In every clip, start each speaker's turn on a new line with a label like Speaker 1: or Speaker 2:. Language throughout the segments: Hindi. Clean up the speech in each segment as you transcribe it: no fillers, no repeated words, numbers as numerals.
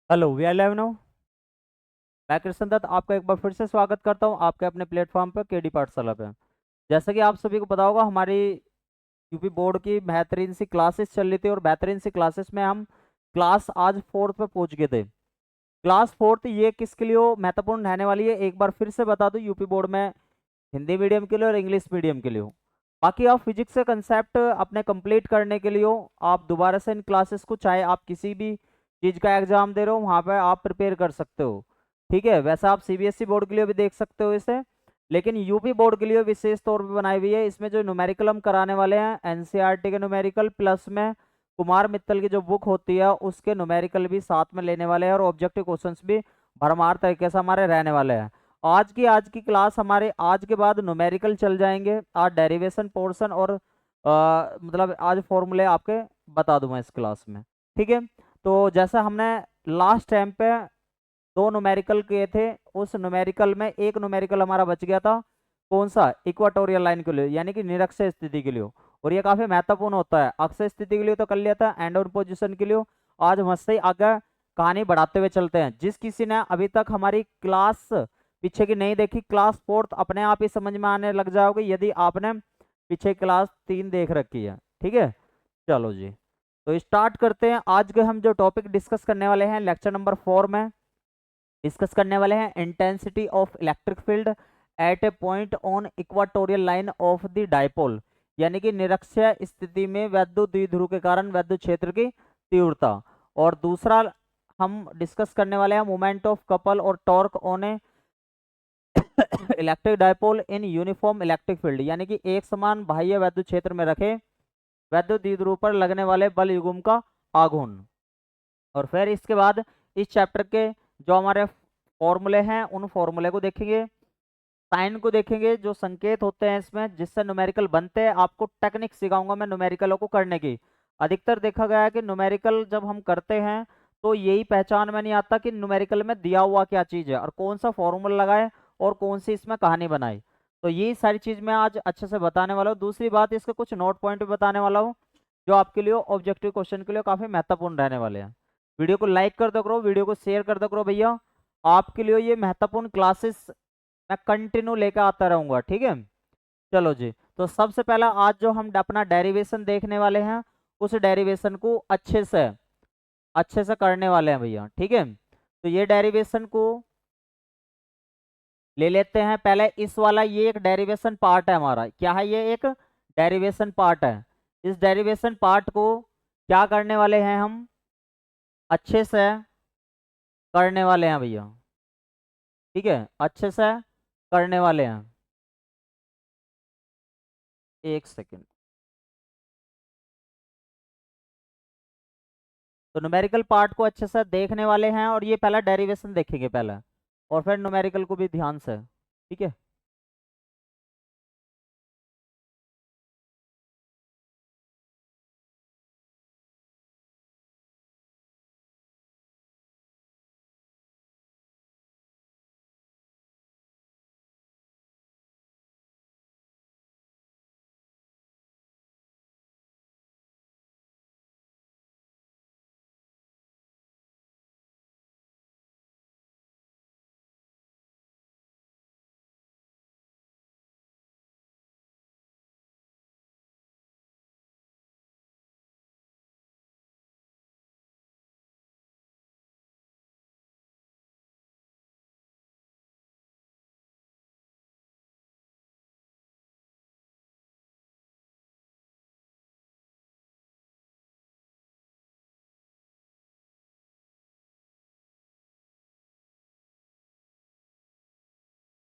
Speaker 1: Hello we are live now. मैं कृष्ण दत्त आपका एक बार फिर से स्वागत करता हूं आपके अपने प्लेटफॉर्म पर केडी पाठशाला पे। जैसा कि आप सभी को पता होगा, हमारी यूपी बोर्ड की बेहतरीन सी क्लासेस चल रही थी और बेहतरीन सी क्लासेस में हम क्लास आज फोर्थ पे पहुंच गए थे। क्लास फोर्थ ये किसके लिए महत्वपूर्ण रहने वाली है, एक बार फिर से बता दूं, यूपी बोर्ड में हिंदी मीडियम के लिए और इंग्लिश मीडियम के लिए हो। बाकी आप फिजिक्स का कंसेप्ट अपने कंप्लीट करने के लिए हो, आप दोबारा से इन क्लासेस को, चाहे आप किसी भी चीज़ का एग्जाम दे रहे हो वहाँ पे आप प्रिपेयर कर सकते हो। ठीक है, वैसे आप सीबीएसई बोर्ड के लिए भी देख सकते हो इसे, लेकिन यूपी बोर्ड के लिए विशेष तौर पे बनाई हुई है। इसमें जो न्यूमेरिकल हम कराने वाले हैं एनसीईआरटी के न्यूमेरिकल प्लस में कुमार मित्तल की जो बुक होती है उसके न्यूमेरिकल भी साथ में लेने वाले हैं और ऑब्जेक्टिव क्वेश्चंस भी भरमार तरीके से हमारे रहने वाले हैं। आज की क्लास हमारे आज के बाद न्यूमेरिकल चल जाएंगे, आज डेरिवेशन पोर्शन और मतलब आज फॉर्मूले आपके बता दूंगा इस क्लास में। ठीक है, तो जैसा हमने लास्ट टाइम पे दो न्यूमेरिकल किए थे, उस न्यूमेरिकल में एक न्यूमेरिकल हमारा बच गया था। कौन सा? इक्वाटोरियल लाइन के लिए, यानी कि निरक्षीय स्थिति के लिए। और ये काफी महत्वपूर्ण होता है। अक्षय स्थिति के लिए तो कर लिया था, एंड ऑन पोजिशन के लिए। आज मस्त ही आगे कहानी बढ़ाते हुए चलते हैं। जिस किसी ने अभी तक हमारी क्लास पीछे की नहीं देखी, क्लास फोर्थ अपने आप ही समझ में आने लग जाओगे यदि आपने पीछे क्लास 3 देख रखी है। ठीक है, चलो जी, तो स्टार्ट करते हैं। आज के हम जो टॉपिक डिस्कस करने वाले हैं लेक्चर नंबर 4 में डिस्कस करने वाले हैं intensity of electric field at a point on equatorial line of the dipole, यानी कि निरक्षीय स्थिति में वैद्युत द्विध्रुव के कारण वैद्युत क्षेत्र की तीव्रता। और दूसरा हम डिस्कस करने वाले हैं मोमेंट ऑफ कपल और torque on A electric dipole in uniform electric field, यानी कि एक समान बाह्य वैद्युत क्षेत्र में रखे वैद्युत द्विध्रुव पर लगने वाले बल युग्म का आघूर्ण। और फिर इसके बाद इस चैप्टर के जो हमारे फॉर्मूले हैं उन फॉर्मूले को देखेंगे, साइन को देखेंगे, जो संकेत होते हैं इसमें जिससे न्यूमेरिकल बनते हैं। आपको टेक्निक सिखाऊंगा मैं न्यूमेरिकलों को करने की। अधिकतर देखा गया है कि न्यूमेरिकल जब हम करते हैं तो यही पहचान में नहीं आता कि न्यूमेरिकल में दिया हुआ क्या चीज़ है और कौन सा फॉर्मूला लगाए और कौन सी इसमें कहानी बनाई। तो ये सारी चीज़ मैं आज अच्छे से बताने वाला हूँ। दूसरी बात, इसके कुछ नोट पॉइंट भी बताने वाला हूँ जो आपके लिए ऑब्जेक्टिव क्वेश्चन के लिए काफ़ी महत्वपूर्ण रहने वाले हैं। वीडियो को लाइक कर दो करो, वीडियो को शेयर कर दो करो भैया। आपके लिए ये महत्वपूर्ण क्लासेस मैं कंटिन्यू लेकर आता रहूंगा। ठीक है, चलो जी, तो सबसे पहला आज जो हम अपना डेरिवेशन देखने वाले हैं उस डेरिवेशन को अच्छे से करने वाले हैं भैया। ठीक है, तो ये डेरिवेशन को ले लेते हैं पहले। इस वाला ये एक डेरिवेशन पार्ट है हमारा, क्या है ये? एक डेरिवेशन पार्ट है। इस डेरिवेशन पार्ट को क्या करने वाले हैं हम? अच्छे से करने वाले हैं भैया। ठीक है, अच्छे से करने वाले हैं। एक सेकेंड, तो न्यूमेरिकल पार्ट को अच्छे से देखने वाले हैं और ये पहला डेरिवेशन देखेंगे पहले, और फिर न्यूमेरिकल को भी ध्यान से। ठीक है,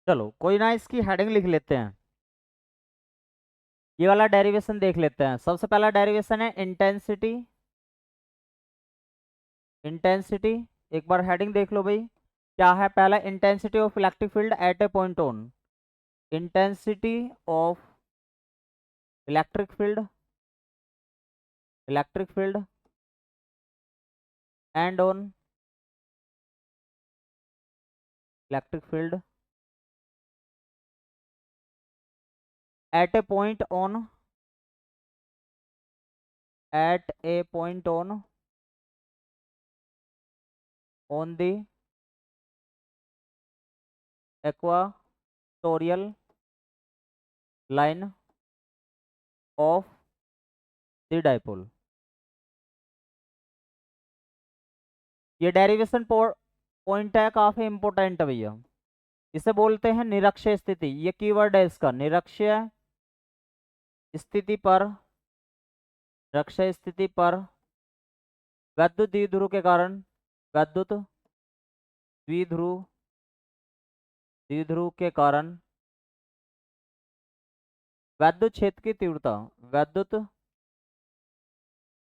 Speaker 1: चलो कोई ना, इसकी हेडिंग लिख लेते हैं। ये वाला डेरिवेशन देख लेते हैं। सबसे पहला डेरिवेशन है इंटेंसिटी। इंटेंसिटी, एक बार हेडिंग देख लो भाई। क्या है पहला? Intensity of electric field at a point on. Intensity of electric field, electric field and on electric field at a point on, at a point on on the equatorial line of the dipole. ये डेरिवेशन पॉइंट है, काफी इंपॉर्टेंट है भैया। इसे बोलते हैं निरक्षीय स्थिति, ये कीवर्ड है इसका, निरक्षीय स्थिति पर, निरक्षीय स्थिति पर वैद्युत द्विध्रुव के कारण, वैद्युत द्विध्रुव द्विध्रुव के कारण वैद्युत क्षेत्र की तीव्रता, वैद्युत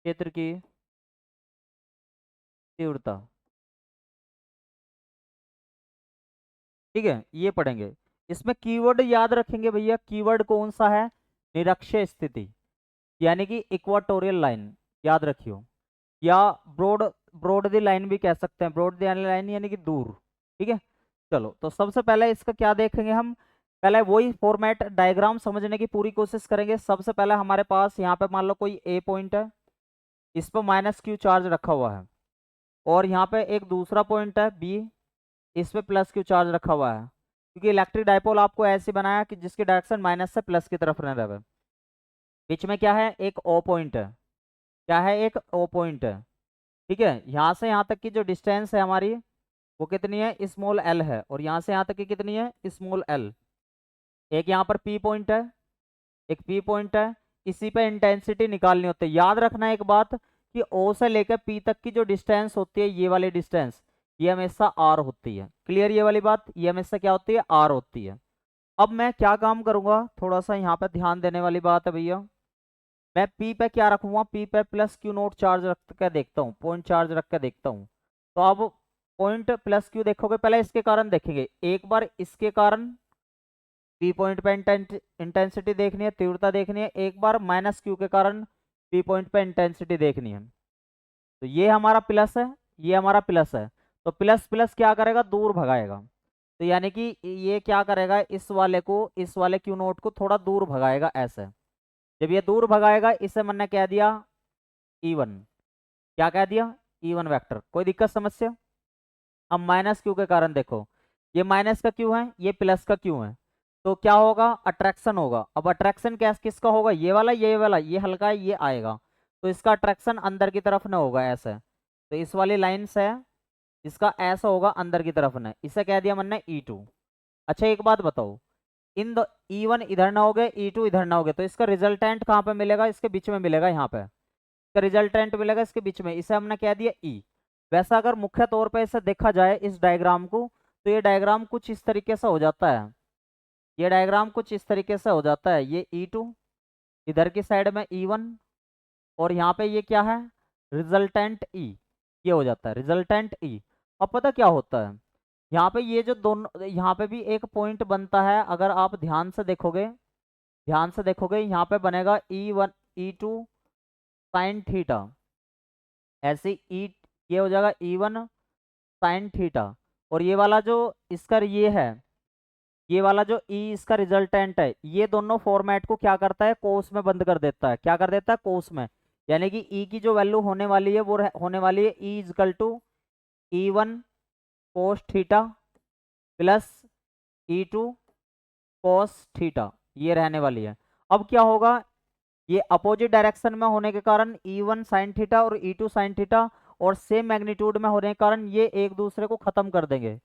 Speaker 1: क्षेत्र की तीव्रता, ठीक है, ये पढ़ेंगे। इसमें कीवर्ड याद रखेंगे भैया, कीवर्ड कौन सा है, निरक्षीय स्थिति, यानी कि इक्वाटोरियल लाइन, याद रखियो, या ब्रॉड ब्रॉड दी लाइन भी कह सकते हैं, ब्रॉड दी लाइन यानी कि दूर, ठीक है। चलो, तो सबसे पहले इसका क्या देखेंगे हम, पहले वही फॉर्मेट डायग्राम समझने की पूरी कोशिश करेंगे। सबसे पहले हमारे पास यहाँ पे मान लो कोई ए पॉइंट है, इस पर माइनस क्यू चार्ज रखा हुआ है, और यहाँ पे एक दूसरा पॉइंट है बी, इस पे प्लस क्यू चार्ज रखा हुआ है, क्योंकि इलेक्ट्रिक डायपोल आपको ऐसे बनाया कि जिसकी डायरेक्शन माइनस से प्लस की तरफ रहने रहे। बीच में क्या है, एक ओ पॉइंट है, क्या है, एक ओ पॉइंट है, ठीक है। यहाँ से यहाँ तक की जो डिस्टेंस है हमारी वो कितनी है, स्मॉल एल है, और यहाँ से यहाँ तक की कितनी है, स्मॉल एल। एक यहाँ पर पी पॉइंट है, एक पी पॉइंट है, इसी पे इंटेंसिटी निकालनी होती है। याद रखना एक बात कि ओ से लेकर पी तक की जो डिस्टेंस होती है, ये वाली डिस्टेंस, ये हमेशा आर होती है। क्लियर ये वाली बात, ये हमेशा क्या होती है, आर होती है। अब मैं क्या काम करूंगा, थोड़ा सा यहाँ पे ध्यान देने वाली बात है भैया, मैं पी पे क्या रखूंगा, पी पे प्लस क्यू नोट चार्ज रख के देखता हूँ, पॉइंट चार्ज रख के देखता हूँ। तो अब पॉइंट प्लस क्यू देखोगे, पहले इसके कारण देखेंगे, एक बार इसके कारण पी पॉइंट पे इंटेंसिटी देखनी है, तीव्रता देखनी है, एक बार माइनस क्यू के कारण पी पॉइंट पे इंटेंसिटी देखनी है। तो ये हमारा प्लस है, ये हमारा प्लस है, तो प्लस प्लस क्या करेगा, दूर भगाएगा। तो यानी कि ये क्या करेगा, इस वाले को, इस वाले क्यू नोट को थोड़ा दूर भगाएगा ऐसे। जब ये दूर भगाएगा, इसे मैंने कह दिया E1, क्या कह दिया, E1 वेक्टर। कोई दिक्कत समस्या। अब माइनस क्यू के कारण देखो, ये माइनस का क्यू है, ये प्लस का क्यू है, तो क्या होगा, अट्रैक्शन होगा। अब अट्रैक्शन क्या किसका होगा, ये वाला, ये वाला, ये हल्का है, ये आएगा, तो इसका अट्रैक्शन अंदर की तरफ न होगा ऐसे। तो इस वाली लाइन से इसका ऐसा होगा अंदर की तरफ न, इसे कह दिया मैंने E2। अच्छा एक बात बताओ, इन दो E1 इधर ना हो गए, E2 इधर ना हो गए, तो इसका रिजल्टेंट कहाँ पे मिलेगा, इसके बीच में मिलेगा, यहाँ पे इसका रिजल्टेंट मिलेगा इसके बीच में, इसे हमने कह दिया E। वैसा अगर मुख्य तौर पे इसे देखा जाए इस डायग्राम को, तो ये डायग्राम कुछ इस तरीके से हो जाता है, ये डायग्राम कुछ इस तरीके से हो जाता है, ये E2, इधर की साइड में E1, और यहाँ पे ये क्या है, रिजल्टेंट E, ये हो जाता है रिजल्टेंट E। अब पता क्या होता है, यहाँ पे ये जो दोनों, यहाँ पे भी एक पॉइंट बनता है, अगर आप ध्यान से देखोगे, ध्यान से देखोगे, यहाँ पे बनेगा E1 E2 साइन थीटा, ऐसे ई, ये हो जाएगा E1 साइन थीटा, और ये वाला जो इसका ये है, ये वाला जो ई इसका रिजल्टेंट है, ये दोनों फॉर्मेट को क्या करता है, कोस में बंद कर देता है। क्या कर देता है, कोस में। यानी कि ई की जो वैल्यू होने वाली है वो होने वाली है E is equal to E1 cos theta plus E2 cos theta, ये रहने वाली है। अब क्या होगा, ये अपोजिट डायरेक्शन में होने के कारण E1 साइन थीटा और E2 साइन थीटा, और सेम मैग्नीट्यूड में होने के कारण ये एक दूसरे को खत्म कर देंगे,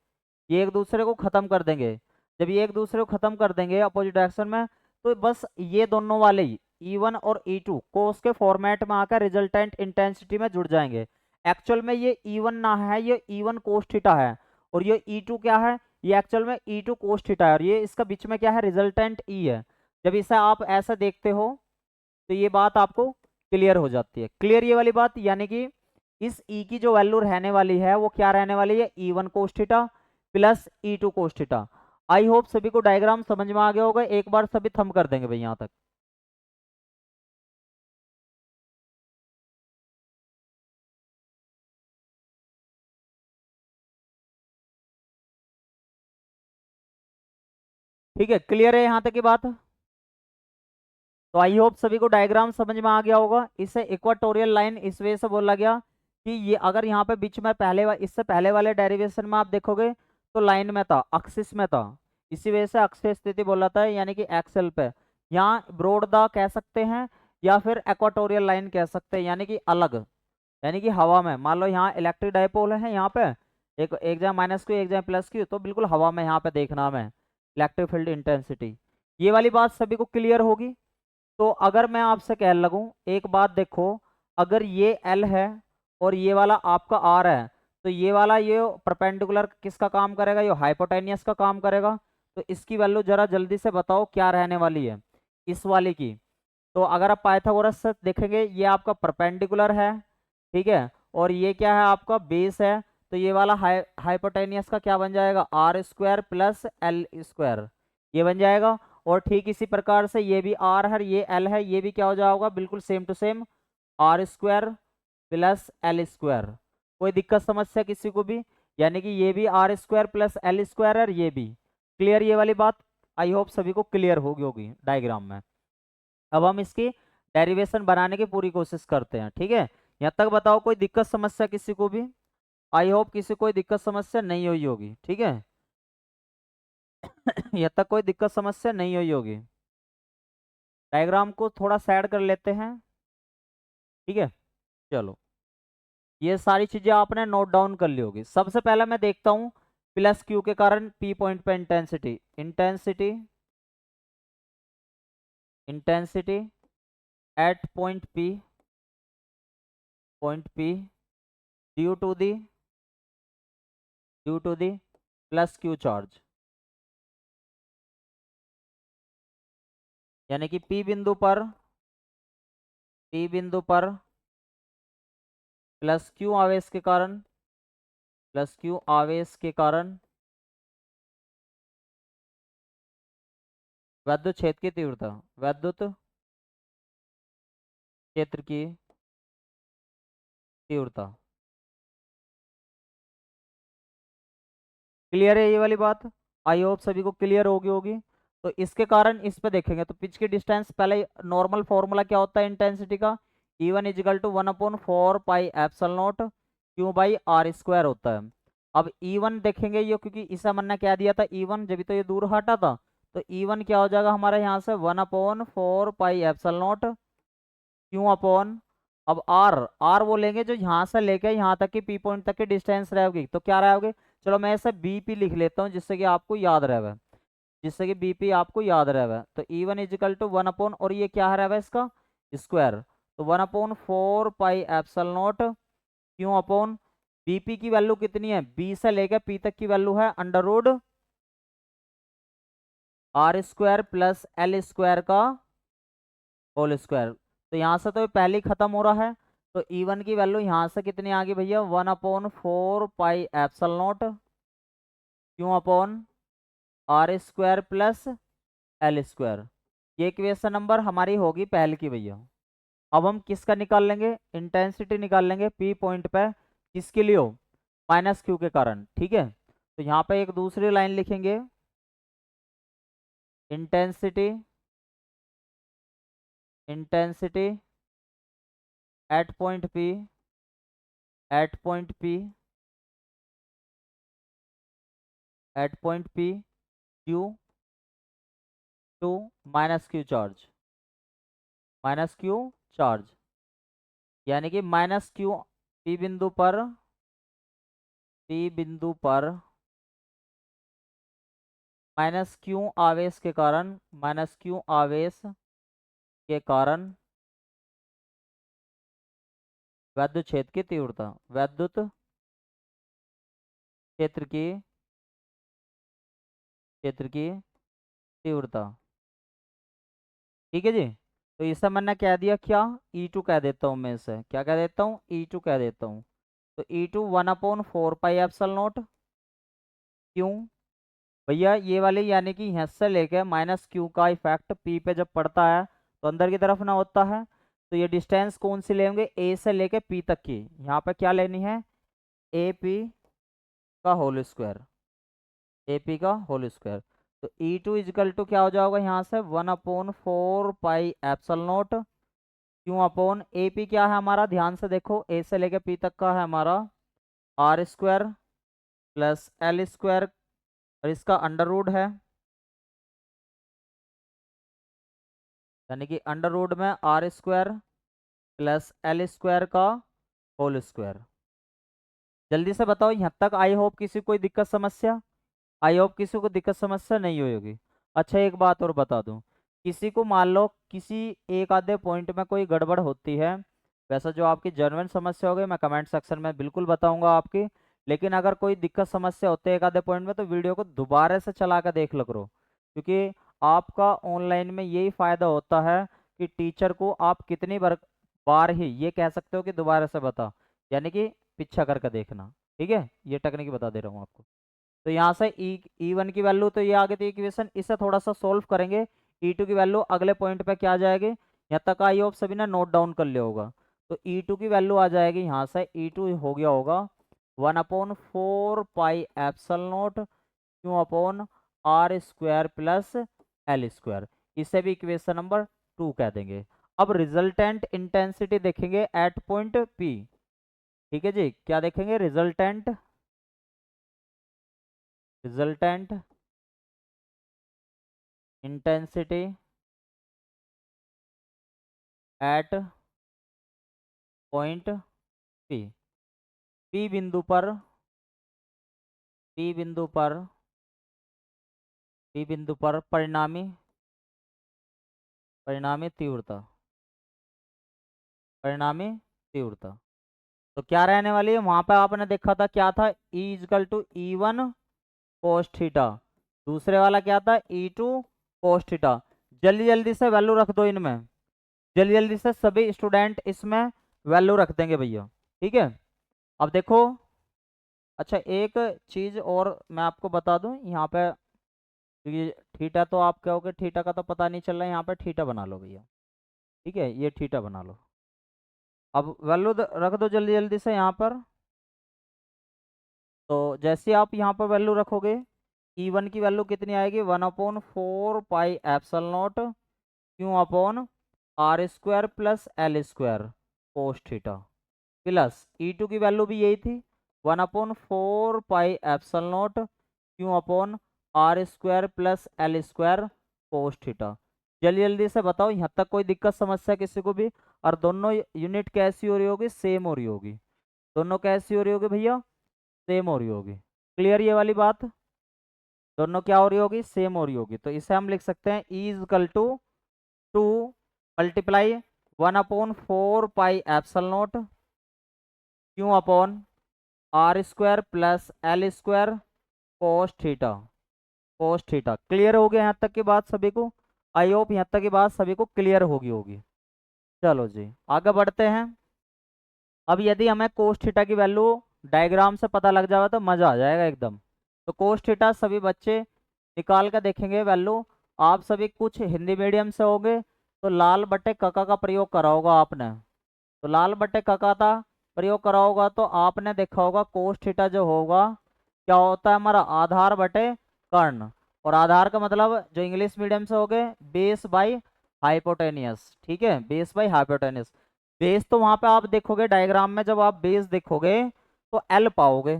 Speaker 1: ये एक दूसरे को खत्म कर देंगे। जब ये एक दूसरे को खत्म कर देंगे अपोजिट डायरेक्शन में, तो बस ये दोनों वाले ही E1 और E2 को उसके फॉर्मेट में आकर रिजल्टेंट इंटेंसिटी में जुड़ जाएंगे। एक्चुअल में ये E1 ना है, ये E1 कोस थीटा है, और ये E2 क्या है, ये एक्चुअल में E2 कोस थीटा है, और ये इसका बीच में क्या है, रिजल्टेंट E है। जब इसे आप ऐसा देखते हो तो ये बात आपको क्लियर हो जाती है। क्लियर ये वाली बात, यानी कि इस E की जो वैल्यू रहने वाली है वो क्या रहने वाली है, E1 cos theta plus E2 cos theta. I hope सभी को डायग्राम समझ में आ गया होगा, एक बार सभी थंब कर देंगे भाई यहां तक। ठीक है, क्लियर है यहां तक की बात। तो आई होप सभी को डायग्राम समझ में आ गया होगा। इसे इक्वाटोरियल लाइन इस वजह से बोला गया कि ये अगर यहाँ पे बीच में इससे पहले वाले डेरिवेशन में आप देखोगे तो लाइन में था, एक्सिस में था, इसी वजह से अक्षीय स्थिति बोला था, यानी कि एक्सेल पे। यहाँ ब्रॉड द कह सकते हैं या फिर एक्वाटोरियल लाइन कह सकते हैं, यानी कि अलग, यानी कि हवा में। मान लो यहाँ इलेक्ट्रिक डायपोल है, यहाँ पे एक जगह -q एक जगह +q, तो बिल्कुल हवा में यहाँ पे देखना हमें इलेक्ट्रिक फील्ड इंटेंसिटी। ये वाली बात सभी को क्लियर होगी। तो अगर मैं आपसे कह लगूं, एक बात देखो, अगर ये L है और ये वाला आपका R है, तो ये वाला ये परपेंडिकुलर किसका काम करेगा, ये हाइपोटेनियस का काम करेगा। तो इसकी वैल्यू जरा जल्दी से बताओ क्या रहने वाली है इस वाली की। तो अगर आप पाइथागोरस से देखेंगे, ये आपका परपेंडिकुलर है, ठीक है, और ये क्या है आपका बेस है, तो ये वाला हाइपोटेनियस का क्या बन जाएगा, R² + L², ये बन जाएगा। और ठीक इसी प्रकार से ये भी R है, ये L है, ये भी क्या हो जाएगा, बिल्कुल same to same R² + L²। कोई दिक्कत समस्या किसी को भी, यानी कि ये भी R² + L² है, और ये भी क्लियर, ये वाली बात आई होप सभी को क्लियर होगी डायग्राम में। अब हम इसकी डेरिवेशन बनाने की पूरी कोशिश करते हैं, ठीक है। यहाँ तक बताओ कोई दिक्कत समस्या किसी को भी, आई होप किसी कोई दिक्कत समस्या नहीं हुई होगी, ठीक है। यहाँ तक कोई दिक्कत समस्या नहीं हुई होगी। डायग्राम को थोड़ा सैड कर लेते हैं, ठीक है। चलो, ये सारी चीजें आपने नोट डाउन कर ली होगी। सबसे पहले मैं देखता हूँ +q के कारण p पॉइंट पे intensity, intensity at point p due to the +q charge, यानी कि P बिंदु पर +q आवेश के कारण विद्युत क्षेत्र की तीव्रता, विद्युत क्षेत्र की तीव्रता। क्लियर है ये वाली बात, आई होप सभी को क्लियर होगी। तो इसके कारण इस पे देखेंगे तो पिच की डिस्टेंस, पहले नॉर्मल फॉर्मूला क्या होता है इंटेंसिटी का, E1 = 1/4πε0 q/r² होता है। अब E1 देखेंगे, ये क्योंकि इसे हमने ने क्या दिया था E1, जब तो ये दूर हटा था, तो E1 क्या हो जाएगा हमारे यहाँ से 1/4πε0 q/, अब R वो लेंगे जो यहाँ से लेके यहाँ तक की P पॉइंट तक की डिस्टेंस रहेगी, तो क्या रहेगी, चलो मैं इसे BP लिख लेता हूँ जिससे कि आपको याद रहे, BP आपको याद रहे। तो E1 = 1 और ये क्या है इसका स्क्वायर, तो 1/4πε0 q/, BP की वैल्यू कितनी है, B से लेकर P तक की वैल्यू है √R² + L² का होल स्क्वायर। तो यहाँ से तो ये पहले ही खत्म हो रहा है, तो E1 की वैल्यू यहाँ से कितनी आ गई भैया, 1/4πε0 q/R² + L²। ये इक्वेशन नंबर हमारी होगी पहले की भैया। अब हम किसका निकाल लेंगे, इंटेंसिटी निकाल लेंगे P पॉइंट पे, किसके लिए हो, -q के कारण, ठीक है। तो यहाँ पे एक दूसरी लाइन लिखेंगे, intensity at point P due to -q charge, यानी कि -q P बिंदु पर -q आवेश के कारण विद्युत क्षेत्र की तीव्रता, विद्युत क्षेत्र की तीव्रता, ठीक है जी। तो इसे मैंने कह दिया क्या, E2 कह देता हूँ मैं, इसे क्या कह देता हूँ, E2 कह देता हूँ। तो E2 1/4πε0, क्यों भैया, ये वाले यानी कि यहाँ से लेके -q का इफेक्ट P पे जब पड़ता है तो अंदर की तरफ ना होता है, तो ये डिस्टेंस कौन सी लेंगे, A से लेके P तक की, यहाँ पे क्या लेनी है, AP का होल स्क्वायर, तो E2 = क्या हो जाएगा यहाँ से 1/4πε0 क्यू अपॉन ए पी क्या है हमारा, ध्यान से देखो, ए से लेके पी तक का है हमारा r square plus L square, और इसका अंडर रूट है, यानी कि अंडर रूट में r square plus L square का होल स्क्वायर। जल्दी से बताओ यहाँ तक, आई होप किसी को कोई दिक्कत समस्या, आई होप किसी को दिक्कत समस्या नहीं हुई होगी। अच्छा एक बात और बता दूं, किसी को मान लो किसी एक आधे पॉइंट में कोई गड़बड़ होती है, वैसा जो आपकी जेन्युइन समस्या होगी मैं कमेंट सेक्शन में बिल्कुल बताऊंगा आपकी, लेकिन अगर कोई दिक्कत समस्या होती है एक आधे पॉइंट में तो वीडियो को दोबारा से चला कर देख लो करो, क्योंकि आपका ऑनलाइन में यही फायदा होता है कि टीचर को आप कितनी बार ही ये कह सकते हो कि दोबारा से बता, यानी कि पीछा करके देखना। ठीक है, ये टेक्निक बता दे रहा हूँ आपको। तो यहाँ से ई वन की वैल्यू तो ये आ गई थी इक्वेशन, इसे थोड़ा सा सोल्व करेंगे। ई टू की वैल्यू अगले पॉइंट पे क्या आ जाएगी, यहाँ तक आई होप सभी ने नोट डाउन कर लिया होगा। तो ई टू की वैल्यू आ जाएगी यहाँ से, ई टू हो गया होगा 1/4 pi epsilon not Q upon are square plus L square, इसे भी इक्वेशन नंबर 2 कह देंगे। अब रिजल्टेंट इंटेंसिटी देखेंगे एट पॉइंट पी। ठीक है जी, क्या देखेंगे, resultant intensity at point P. P बिंदु पर, पी बिंदु पर, पी बिंदु पर परिणामी, परिणामी तीव्रता, परिणामी तीव्रता। तो क्या रहने वाली है, वहां पे आपने देखा था क्या था, E equal to E one cos theta, दूसरे वाला क्या था E2 कोस थीटा। जल्दी जल्दी से वैल्यू रख दो इनमें, जल्दी जल्दी से सभी स्टूडेंट इसमें वैल्यू रख देंगे भैया। ठीक है, अब देखो, अच्छा एक चीज और मैं आपको बता दूं यहाँ पे, क्योंकि थीटा तो आप कहोगे थीटा का तो पता नहीं चल रहा है, यहाँ पे थीटा बना लो भैया। ठीक है, ये थीटा बना लो। अब वैल्यू रख दो जल्दी जल्दी से यहाँ पर। तो जैसे आप यहाँ पर वैल्यू रखोगे, ई वन की वैल्यू कितनी आएगी, 1/4 pi epsilon not Q upon are square plus L square cos theta, plus E two की वैल्यू भी यही थी 1/4 pi epsilon not Q upon are square plus L square cos theta. जल्दी जल्दी से बताओ यहाँ तक कोई दिक्कत समस्या किसी को भी, और दोनों यूनिट कैसी हो रही होगी, सेम हो रही होगी, दोनों कैसी हो रही होगी भैया, सेम हो रही होगी। क्लियर ये वाली बात, दोनों क्या हो रही होगी, सेम हो रही होगी। तो इसे हम लिख सकते हैं E is equal to 2 multiply 1/4 pi epsilon not Q upon are square plus L square cos theta, cos theta. Clear हो गया यहाँ तक की बात सभी को, आई होप यहाँ तक की बात सभी को क्लियर होगी होगी। चलो जी आगे बढ़ते हैं। अब यदि हमें कोस थीटा की वैल्यू डायग्राम से पता लग जाएगा तो मजा आ जाएगा एकदम। तो कोस थीटा सभी बच्चे निकाल कर देखेंगे वैल्यू। आप सभी कुछ हिंदी मीडियम से होंगे तो लाल बट्टे कका का प्रयोग करा होगा आपने, तो लाल बट्टे कका का प्रयोग करा होगा तो आपने देखा होगा कोस थीटा जो होगा क्या होता है हमारा, आधार बटे कर्ण, और आधार का मतलब जो इंग्लिश मीडियम से हो गए बेस बाई हाइपोटेनियस। ठीक है, बेस बाई हाइपोटेनियस। बेस तो वहां पे आप देखोगे डायग्राम में, जब आप बेस देखोगे तो एल पाओगे।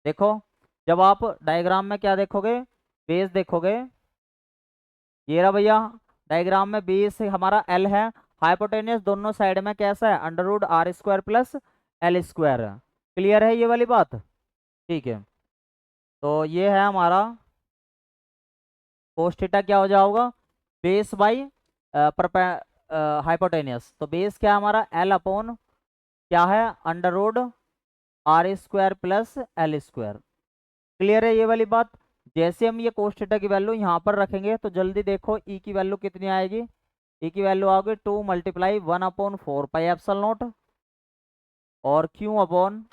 Speaker 1: देखो जब आप डायग्राम में क्या देखोगे, बेस देखोगे, ये रहा भैया डायग्राम में बेस हमारा एल है, हाइपोटेनियस दोनों साइड में कैसा है, under root r square plus L square. Clear है ये वाली बात, ठीक है। तो ये है हमारा कोस थीटा क्या हो जाएगा, बेस बाई हाइपोटेनियस। तो बेस क्या है हमारा एल अपॉन क्या है, under root r square plus L square. Clear है ये वाली बात। जैसे हम ये कोस थीटा की वैल्यू यहाँ पर रखेंगे तो जल्दी देखो ई की वैल्यू कितनी आएगी, ई की वैल्यू आओगी 2 मल्टीप्लाई 1/4 पाई एप्सिलॉन नॉट और क्यू अपॉन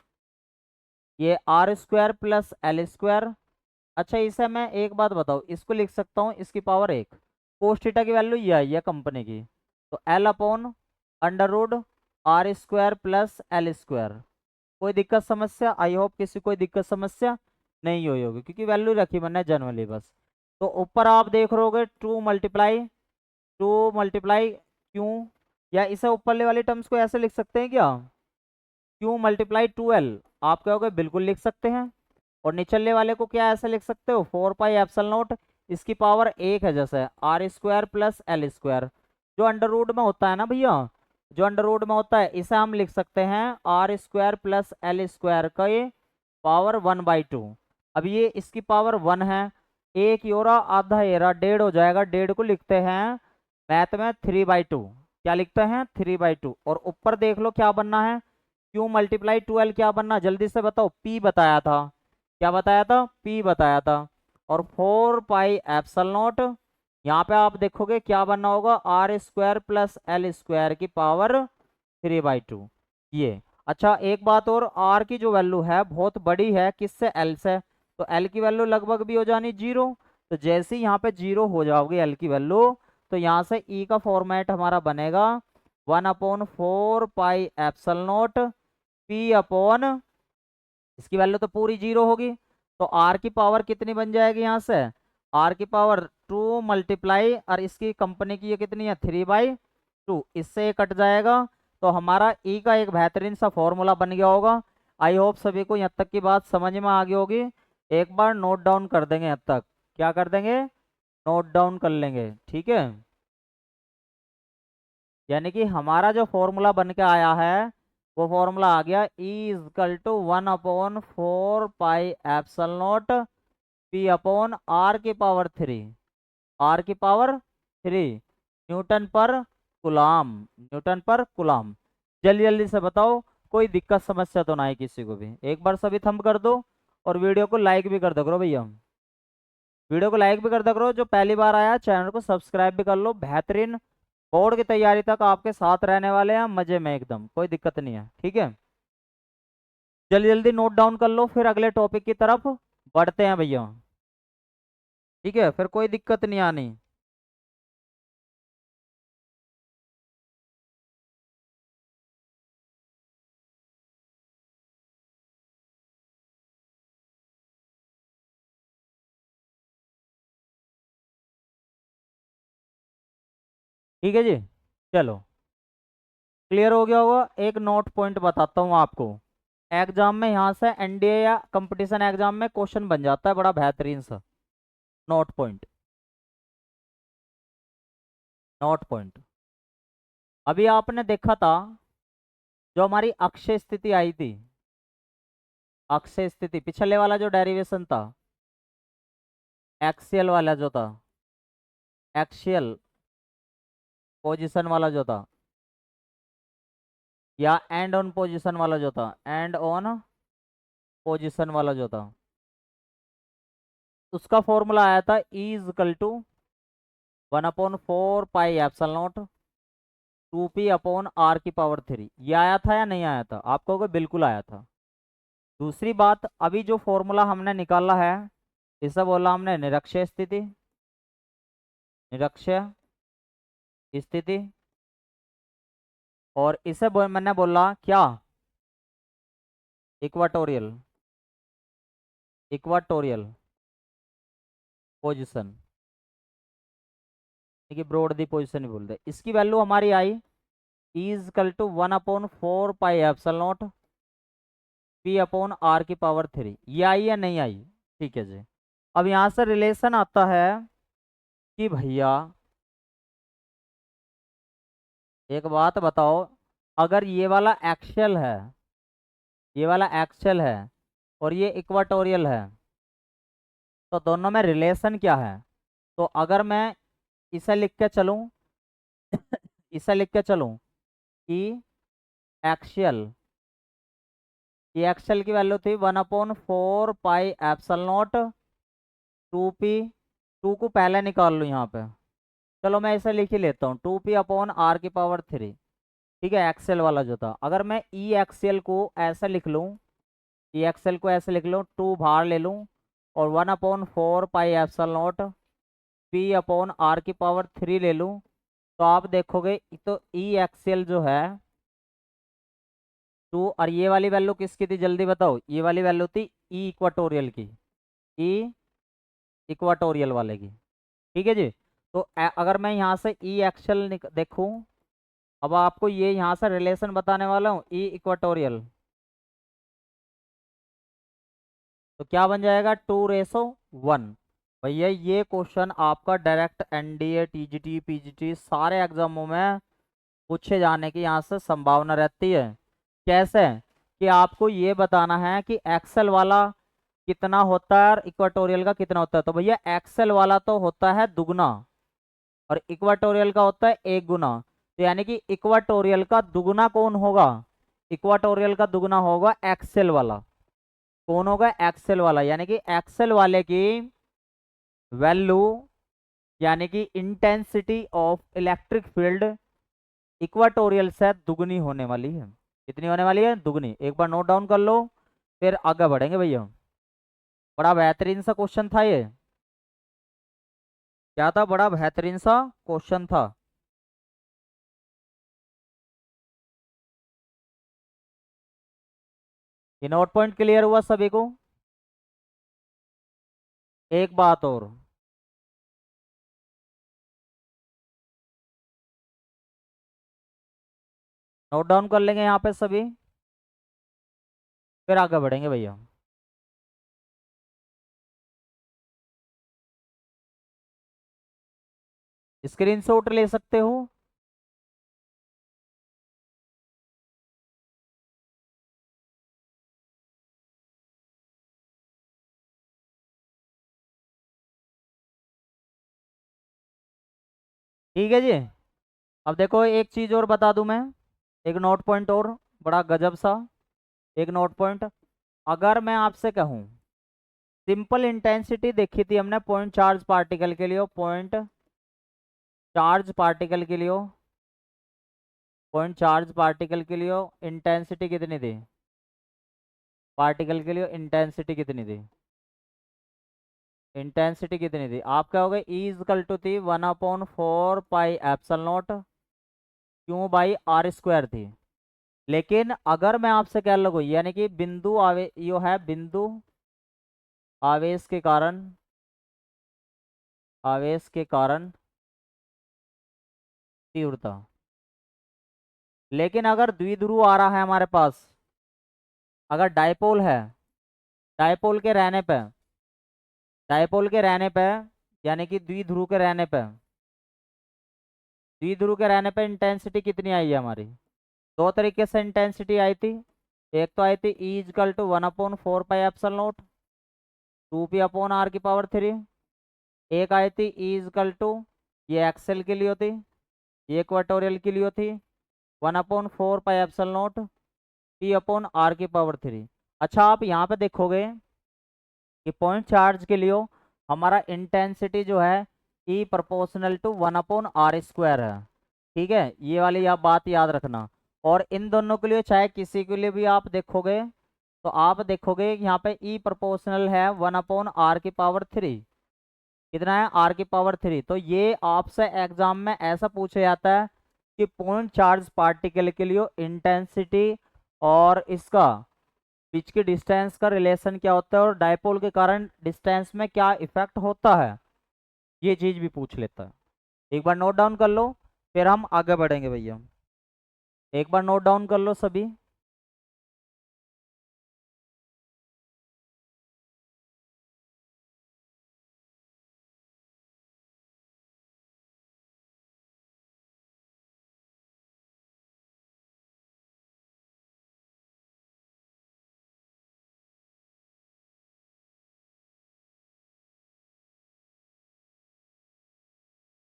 Speaker 1: ये r square plus L square. अच्छा इसे मैं एक बात बताऊँ, इसको लिख सकता हूँ इसकी पावर 1। कोस थीटा की वैल्यू ये आई है कंपनी की, तो l upon under root r square plus L square. कोई दिक्कत समस्या, आई होप किसी कोई दिक्कत समस्या नहीं हुई होगी क्योंकि वैल्यू रखी मैंने जनरली बस। तो ऊपर आप देख रहे होगे 2 मल्टीप्लाई क्यू या इसे ऊपरले वाली टर्म्स को ऐसे लिख सकते हैं क्या, क्यू मल्टीप्लाई 2l, आप कहोगे बिल्कुल लिख सकते हैं। और निचले वाले को क्या ऐसे लिख सकते हो, 4 पाई एप्सिलॉन नॉट, इसकी पावर 1 है जैसे r square plus L square, जो अंडर रूट में होता है ना भैया, जो अंडर रूट में होता है इसे हम लिख सकते हैं r square plus L square का ये पावर 1/2। अब ये इसकी पावर 1 है, एक योरा आधा येरा 1.5 हो जाएगा, 1.5 को लिखते हैं मैथ में 3/2, क्या लिखते हैं 3/2। और ऊपर देख लो क्या बनना है, क्यू मल्टीप्लाई 2l क्या बनना, जल्दी से बताओ, पी बताया था, क्या बताया था, पी बताया था। और 4 पाई एप्सिलॉन नॉट, यहाँ पे आप देखोगे क्या बनना होगा, r square plus L square की पावर 3/2 ये। अच्छा एक बात और, आर की जो वैल्यू है बहुत बड़ी है, किससे, एल से, तो एल की वैल्यू लगभग भी हो जानी 0। तो जैसे ही यहाँ पे 0 हो जाओगे एल की वैल्यू, तो यहाँ से ई का फॉर्मेट हमारा बनेगा 1/4 pi epsilon nought P upon, इसकी वैल्यू तो पूरी 0 होगी, तो आर की पावर कितनी बन जाएगी यहाँ से, आर की पावर 2 मल्टीप्लाई, और इसकी कंपनी की ये कितनी है 3/2, इससे ये कट जाएगा। तो हमारा ई का एक बेहतरीन सा फॉर्मूला बन गया होगा। आई होप सभी को यहाँ तक की बात समझ में आ गई होगी। एक बार नोट डाउन कर देंगे यहाँ तक, क्या कर देंगे, नोट डाउन कर लेंगे, ठीक है। यानी कि हमारा जो फॉर्मूला बन के आया है वो फॉर्मूला आ गया E = 1/4 pi epsilon nought P upon r की पावर 3, आर की पावर 3 न्यूटन पर कुलाम, न्यूटन पर कुलाम। जल्दी जल्दी से बताओ, कोई दिक्कत समस्या तो ना है किसी को भी, एक बार सभी थंब कर दो, और वीडियो को लाइक भी कर दो करो भैया, वीडियो को लाइक भी कर दो करो, जो पहली बार आया चैनल को सब्सक्राइब भी कर लो। बेहतरीन बोर्ड की तैयारी तक आपके साथ रहने वाले हैं मजे में एकदम, कोई दिक्कत नहीं है, ठीक है। जल्दी जल्दी नोट डाउन कर लो, फिर अगले टॉपिक की तरफ बढ़ते हैं भैया, ठीक है, फिर कोई दिक्कत नहीं आनी। ठीक है जी, चलो क्लियर हो गया होगा। एक नोट पॉइंट बताता हूँ आपको, एग्जाम में यहाँ से एनडीए या कंपटीशन एग्जाम में क्वेश्चन बन जाता है बड़ा बेहतरीन सा। नोट पॉइंट, नोट पॉइंट, अभी आपने देखा था जो हमारी अक्षय स्थिति आई थी, अक्षय स्थिति पिछले वाला जो डेरिवेशन था, एक्सियल वाला जो था, एक्सियल पोजीशन वाला जो था, या एंड ऑन पोजीशन वाला जो था, एंड ऑन पोजीशन वाला जो था, उसका फॉर्मूला आया था E = 1/4 pi epsilon not 2p/r की पावर 3, ये आया था या नहीं आया था, आप कहोगे बिल्कुल आया था। दूसरी बात, अभी जो फॉर्मूला हमने निकाला है इसे बोला हमने निरक्षीय स्थिति, निरक्षीय स्थिति, और इसे मैंने बोला क्या, इक्वाटोरियल, इक्वाटोरियल पोजीशन, देखिए ब्रॉड दी पोजीशन भी बोलते हैं। इसकी वैल्यू हमारी आई E = 1/4 pi epsilon not p/r की पावर 3, ये आई या नहीं आई, ठीक है जी। अब यहां से रिलेशन आता है कि भैया एक बात बताओ, अगर ये वाला एक्सियल है, ये वाला एक्सियल है, और ये इक्वाटोरियल है, तो दोनों में रिलेशन क्या है। तो अगर मैं इसे लिख के चलूं, इसे लिख के चलूं कि एक्सियल, ये एक्सियल की वैल्यू थी 1/4 पाई एप्सिलॉन नॉट 2p, 2 को पहले निकाल लूँ यहाँ पे, चलो मैं इसे लिख ही लेता हूँ 2p/r की पावर 3, ठीक है, एक्सेल वाला जो था। अगर मैं ई एक्सेल को ऐसे लिख लूँ, ई एक्सेल को ऐसे लिख लूँ, 2 बाहर ले लूँ, और 1/4 पाई एप्सिलॉन नॉट p/r की पावर 3 ले लूँ, तो आप देखोगे तो ई एक्सेल जो है 2, और ये वाली वैल्यू किसकी थी जल्दी बताओ, ये वाली वैल्यू थी ई इक्वाटोरियल की, ई इक्वाटोरियल वाले की, ठीक है जी। तो अगर मैं यहाँ से ई एक्सेल देखूँ, अब आपको ये यहाँ से रिलेशन बताने वाला हूँ, ई इक्वाटोरियल, तो क्या बन जाएगा 2:1। भैया ये क्वेश्चन आपका डायरेक्ट एनडीए टीजीटी पीजीटी सारे एग्जामों में पूछे जाने की यहाँ से संभावना रहती है। कैसे? कि आपको ये बताना है कि एक्सेल वाला कितना होता है और इक्वाटोरियल का कितना होता है। तो भैया एक्सेल वाला तो होता है दुगना और इक्वाटोरियल का होता है एक गुना। तो यानी कि इक्वाटोरियल का दुगना कौन होगा? इक्वाटोरियल का दुगना होगा एक्सेल वाला। कौन होगा? एक्सेल वाला। यानी कि एक्सेल वाले की वैल्यू, यानी कि intensity of electric field equatorial से दुगनी होने वाली है। कितनी होने वाली है? दुगनी। एक बार नोट डाउन कर लो, फिर आगे बढ़ेंगे भैया। बड़ा बेहतरीन सा क्वेश्चन था ये। क्या था? बड़ा बेहतरीन सा क्वेश्चन था। ये नोट पॉइंट क्लियर हुआ सभी को? एक बात और, नोट डाउन कर लेंगे यहाँ पे सभी, फिर आगे बढ़ेंगे भैया। स्क्रीनशॉट ले सकते हो। ठीक है जी। अब देखो एक चीज और बता दूं मैं, एक नोट पॉइंट और, बड़ा गजब सा एक नोट पॉइंट। अगर मैं आपसे कहूं, सिंपल इंटेंसिटी देखी थी हमने पॉइंट चार्ज पार्टिकल के लिए, पॉइंट चार्ज पार्टिकल के लिए, पॉइंट चार्ज पार्टिकल के लिए इंटेंसिटी कितनी थी? पार्टिकल के लिए इंटेंसिटी कितनी थी? इंटेंसिटी कितनी थी? आप क्या हो गए, ई इजकल टू थी 1/4 pi epsilon not q by r square थी। लेकिन अगर मैं आपसे कह लगू, यानी कि बिंदु आवे यो है बिंदु आवेश के कारण, आवेश के कारण तीव्रता। लेकिन अगर द्विध्रुव आ रहा है हमारे पास, अगर डायपोल है, डायपोल के रहने पे, डायपोल के रहने पे, यानी कि द्विध्रुव के रहने पे, द्विध्रुव के रहने पे इंटेंसिटी कितनी आई है हमारी? दो तरीके से इंटेंसिटी आई थी। एक तो आई थी E is equal to 1/4 pi epsilon not 2p/r⁻³ एक आई थी ई इजकल टू, ये एक्सेल के लिए होती, ये इक्वाटोरियल के लिए होती, 1/4 पाई एप्सिलॉन नॉट p/r⁻³ अच्छा आप यहाँ पे देखोगे कि पॉइंट चार्ज के लिए हमारा इंटेंसिटी जो है ई प्रोपोर्शनल टू 1/r² है। ठीक है, ये वाली आप बात याद रखना। और इन दोनों के लिए चाहे किसी के लिए भी आप देखोगे, तो आप देखोगे कि यहाँ पे ई प्रोपोर्शनल है 1/r⁻³ कितना है? r⁻³ तो ये आपसे एग्जाम में ऐसा पूछा जाता है कि पॉइंट चार्ज पार्टिकल के लिए इंटेंसिटी और इसका बीच की डिस्टेंस का रिलेशन क्या होता है और डायपोल के कारण डिस्टेंस में क्या इफेक्ट होता है, ये चीज भी पूछ लेता है। एक बार नोट डाउन कर लो, फिर हम आगे बढ़ेंगे भैया। एक बार नोट डाउन कर लो सभी।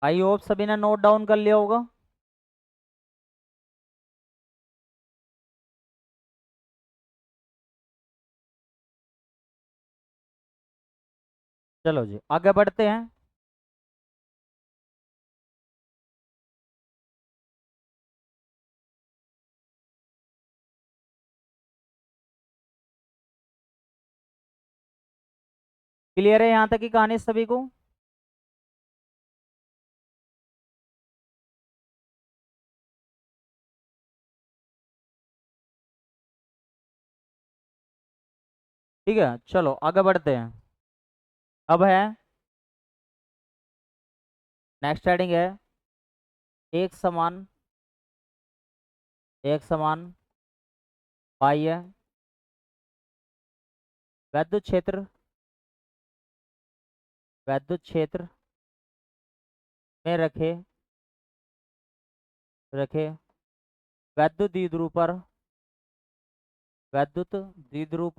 Speaker 1: आई होप सभी ने नोट डाउन कर लिया होगा। चलो जी आगे बढ़ते हैं। क्लियर है यहाँ तक की कहानी सभी को? ठीक है, चलो आगे बढ़ते हैं। अब है नेक्स्ट हेडिंग है एक समान एक समान बाह्य वैद्युत क्षेत्र में रखे वैद्युत द्विध्रुव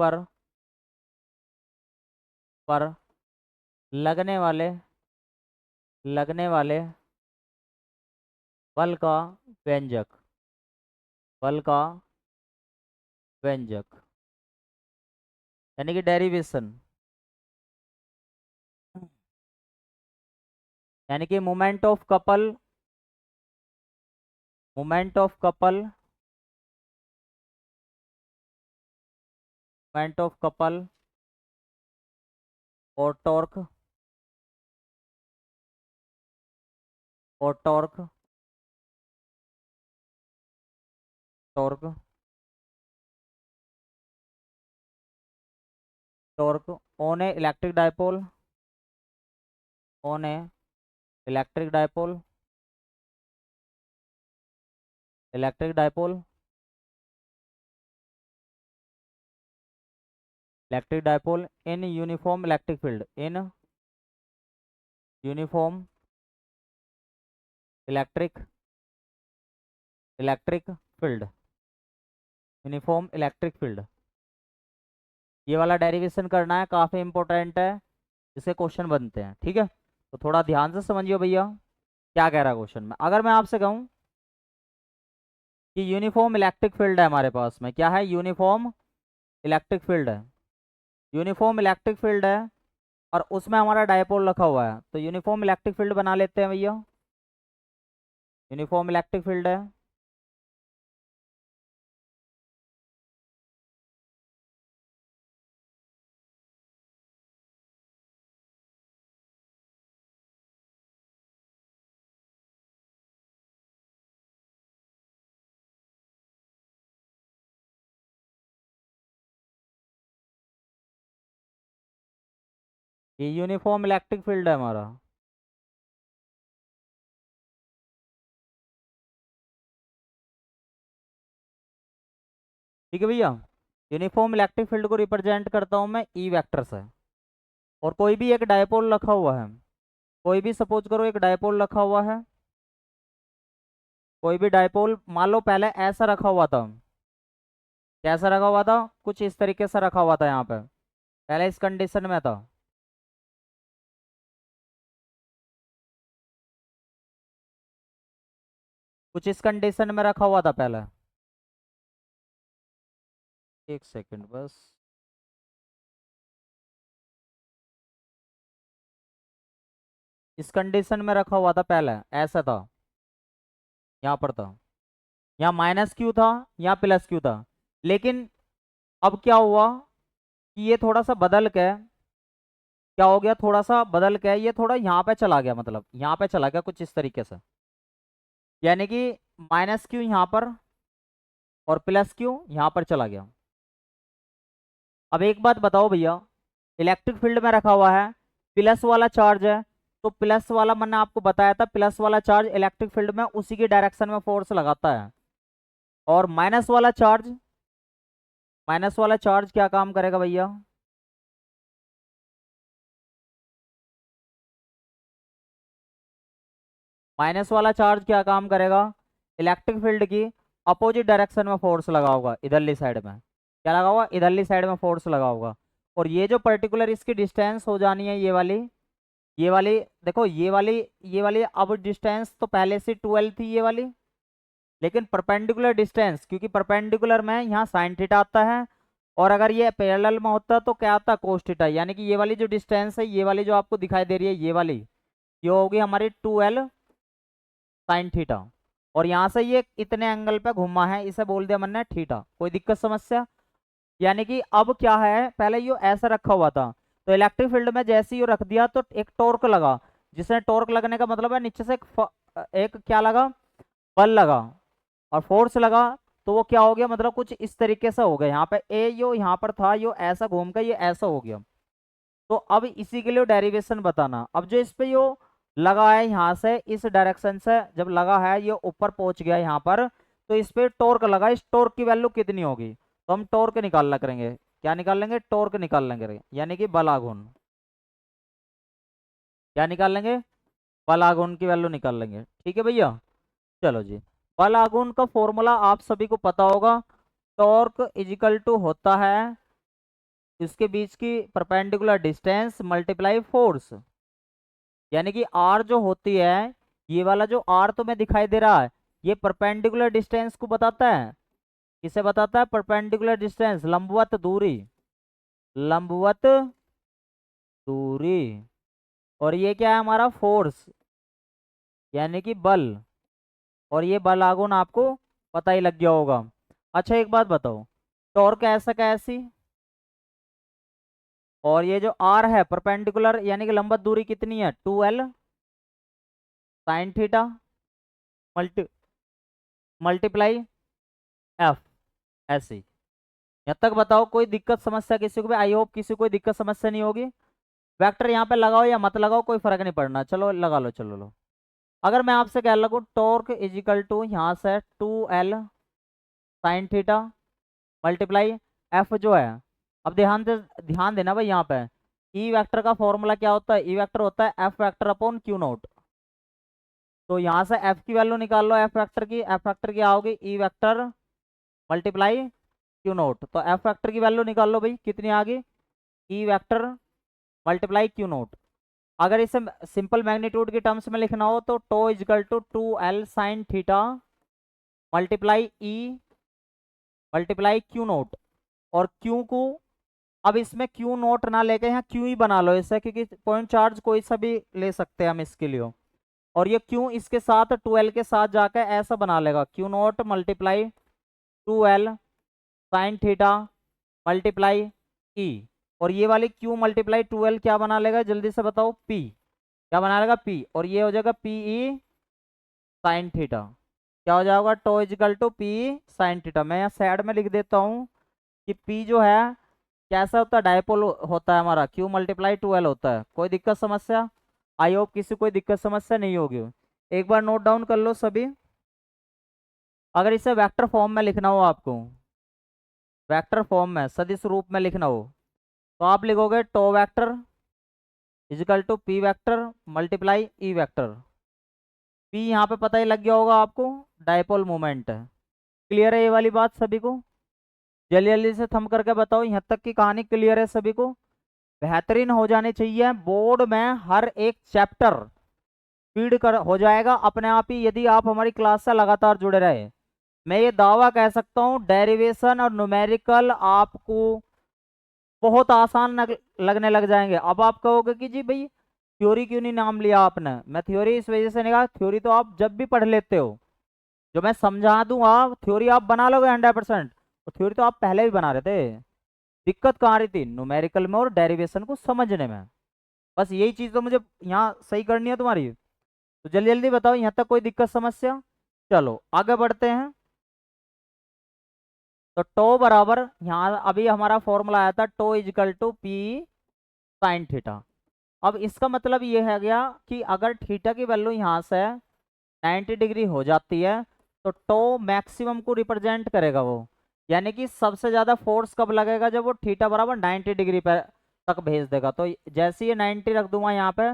Speaker 1: पर लगने वाले बल का व्यंजक बल का व्यंजक यानी कि डेरिवेशन, यानी कि मोमेंट ऑफ कपल और torque on A electric dipole electric dipole in uniform electric field uniform electric field uniform electric field. ये वाला डेरिवेशन करना है, काफ़ी इंपॉर्टेंट है, जिससे क्वेश्चन बनते हैं। ठीक है, तो थोड़ा ध्यान से समझिए भैया क्या कह रहा है क्वेश्चन में। अगर मैं आपसे कहूँ कि यूनिफॉर्म इलेक्ट्रिक फील्ड है हमारे पास में, क्या है, यूनिफॉर्म इलेक्ट्रिक फील्ड है, यूनिफॉर्म इलेक्ट्रिक फील्ड है और उसमें हमारा डायपोल रखा हुआ है, तो यूनिफॉर्म इलेक्ट्रिक फील्ड बना लेते हैं भैया। यूनिफॉर्म इलेक्ट्रिक फील्ड है, ये यूनिफॉर्म इलेक्ट्रिक फील्ड है हमारा। ठीक है भैया, यूनिफॉर्म इलेक्ट्रिक फील्ड को रिप्रेजेंट करता हूँ मैं ई वेक्टर से। और कोई भी एक डायपोल रखा हुआ है, कोई भी सपोज करो एक डायपोल रखा हुआ है, कोई भी डायपोल मान लो पहले ऐसा रखा हुआ था, कैसा रखा हुआ था, कुछ इस तरीके से रखा हुआ था, यहाँ पे पहले इस कंडीशन में था, कुछ इस कंडीशन में रखा हुआ था पहले। एक सेकंड बस, इस कंडीशन में रखा हुआ था पहले, ऐसा था, यहाँ पर था, यहाँ माइनस क्यू था, यहाँ प्लस क्यू था। लेकिन अब क्या हुआ कि ये थोड़ा सा बदल के, क्या हो गया, थोड़ा सा बदल के ये थोड़ा यहाँ पे चला गया, मतलब यहाँ पे चला गया कुछ इस तरीके से, यानी कि माइनस क्यू यहाँ पर और प्लस क्यू यहाँ पर चला गया। अब एक बात बताओ भैया, इलेक्ट्रिक फील्ड में रखा हुआ है, प्लस वाला चार्ज है, तो प्लस वाला मैंने आपको बताया था, प्लस वाला चार्ज इलेक्ट्रिक फील्ड में उसी की डायरेक्शन में फोर्स लगाता है। और माइनस वाला चार्ज क्या काम करेगा भैया, माइनस वाला चार्ज क्या काम करेगा, इलेक्ट्रिक फील्ड की अपोजिट डायरेक्शन में फोर्स लगा होगा, इधरली साइड में क्या लगा होगा, इधरली साइड में फोर्स लगा होगा। और ये जो पर्टिकुलर इसकी डिस्टेंस हो जानी है, ये वाली देखो, ये वाली अब डिस्टेंस तो पहले से 12 थी ये वाली, लेकिन परपेंडिकुलर डिस्टेंस, क्योंकि परपेंडिकुलर में यहाँ साइन थीटा आता है, और अगर ये पैरेलल में होता तो क्या आता, कोस थीटा। यानी कि ये वाली जो डिस्टेंस है, ये वाली जो आपको दिखाई दे रही है, ये होगी हमारी 2l साइन थीटा। और यहाँ से ये इतने एंगल पे घुमा है, इसे बोल दिया मैंने थीटा। कोई दिक्कत समस्या? यानी कि अब क्या है, पहले ये ऐसा रखा हुआ था, तो इलेक्ट्रिक फील्ड में जैसे ही रख दिया तो एक टॉर्क लगा, जिसने टॉर्क लगने का मतलब है नीचे से एक क्या लगा, बल लगा और फोर्स लगा, तो वो क्या हो गया, मतलब कुछ इस तरीके से हो गया। यहाँ पे ए यो यहाँ पर था, यो ऐसा घूम कर ये ऐसा हो गया। तो अब इसी के लिए डेरिवेशन बताना। अब जो इस पे यो लगा है, यहाँ से इस डायरेक्शन से जब लगा है, ये ऊपर पहुंच गया यहाँ पर, तो इस पे टॉर्क लगा, इस टॉर्क की वैल्यू कितनी होगी, तो हम टॉर्क निकालना करेंगे। क्या निकाल लेंगे, टॉर्क निकाल लेंगे, यानी कि बल आघूर्ण। क्या निकाल लेंगे, बल आघूर्ण की वैल्यू निकाल लेंगे। ठीक है भैया, चलो जी। बल आघूर्ण का फॉर्मूला आप सभी को पता होगा, टॉर्क इजिकल टू होता है इसके बीच की परपेंडिकुलर डिस्टेंस मल्टीप्लाई फोर्स। यानी कि आर जो होती है, ये वाला जो आर तुम्हें दिखाई दे रहा है, ये परपेंडिकुलर डिस्टेंस को बताता है। किसे बताता है, परपेंडिकुलर डिस्टेंस, लंबवत दूरी, लंबवत दूरी। और ये क्या है हमारा, फोर्स, यानी कि बल। और ये बल आघूर्ण आपको पता ही लग गया होगा। अच्छा एक बात बताओ, टॉर्क ऐसा कैसी, और ये जो आर है परपेंडिकुलर यानी कि लंबवत दूरी कितनी है, 2l sine theta multi multiply F, ऐसी। यहाँ तक बताओ कोई दिक्कत समस्या किसी को भी, आई होप किसी को कोई दिक्कत समस्या नहीं होगी। वेक्टर यहाँ पे लगाओ या मत लगाओ कोई फर्क नहीं पड़ना, चलो लगा लो, चलो लो। अगर मैं आपसे कह लगूँ टॉर्क इजिकल टू यहाँ से 2l sine theta multiply F जो है, अब ध्यान देना भाई, यहाँ पे ई वेक्टर का फॉर्मूला क्या होता है, ई वेक्टर होता है F vector upon Q note. तो यहाँ से एफ की वैल्यू निकाल लो, एफ वेक्टर की, एफ वेक्टर की आओगी E vector multiply q note. तो एफ वेक्टर की वैल्यू निकाल लो भाई, कितनी आ गई, E vector multiply q note. अगर इसे सिंपल मैग्नीट्यूड की टर्म्स में लिखना हो तो tau equal to 2l sine theta multiply E multiply q nought. और क्यू को, अब इसमें क्यू नोट ना लेके यहाँ क्यू ही बना लो इसे, क्योंकि पॉइंट चार्ज कोई सा भी ले सकते हैं हम इसके लिए। और ये क्यू इसके साथ 2l के साथ जाकर ऐसा बना लेगा, Q not multiply 2l sine theta multiply E. और ये वाली क्यू मल्टीप्लाई 2l क्या बना लेगा, जल्दी से बताओ, पी। क्या बना लेगा, पी। और ये हो जाएगा पी ई साइन थीटा। क्या हो जाएगा, tau equal to P sine theta. मैं यहाँ साइड में लिख देता हूँ कि पी जो है कैसा होता है, डायपोल होता है हमारा, क्यू मल्टीप्लाई 2l होता है। कोई दिक्कत समस्या, आई होप किसी कोई दिक्कत समस्या नहीं होगी। एक बार नोट डाउन कर लो सभी। अगर इसे वेक्टर फॉर्म में लिखना हो आपको, वेक्टर फॉर्म में सदिश रूप में लिखना हो, तो आप लिखोगे tau vector equal to P vector multiply E vector. P यहाँ पे पता ही लग गया होगा आपको, डायपोल मोमेंट है। क्लियर है ये वाली बात सभी को, जल्दी जल्दी से थम करके बताओ, यहाँ तक की कहानी क्लियर है सभी को। बेहतरीन हो जानी चाहिए, बोर्ड में हर एक चैप्टर फीड कर हो जाएगा अपने आप ही, यदि आप हमारी क्लास से लगातार जुड़े रहे। मैं ये दावा कह सकता हूँ, डेरिवेशन और न्यूमेरिकल आपको बहुत आसान लगने लग जाएंगे। अब आप कहोगे कि जी भाई थ्योरी क्यों नहीं नाम लिया आपने, मैं थ्योरी इस वजह से नहीं कहा, थ्योरी तो आप जब भी पढ़ लेते हो, जो मैं समझा दूंगा थ्योरी आप बना लोगे 100%। तो थ्योरी तो आप पहले भी बना रहे थे, दिक्कत कहाँ रही थी, न्यूमेरिकल में और डेरिवेशन को समझने में। बस यही चीज तो मुझे यहाँ सही करनी है तुम्हारी। तो जल्दी जल्दी बताओ, यहाँ तक कोई दिक्कत समस्या। चलो आगे बढ़ते हैं। तो टो बराबर, यहाँ अभी हमारा फॉर्मूला आया था, tau equal to P sine theta. अब इसका मतलब ये है गया कि अगर थीटा की वैल्यू यहाँ से 90 डिग्री हो जाती है, तो टो मैक्सिमम को रिप्रेजेंट करेगा वो, यानी कि सबसे ज्यादा फोर्स कब लगेगा, जब वो थीटा बराबर 90 डिग्री पर तक भेज देगा। तो जैसे ये 90 रख दूंगा यहाँ पे,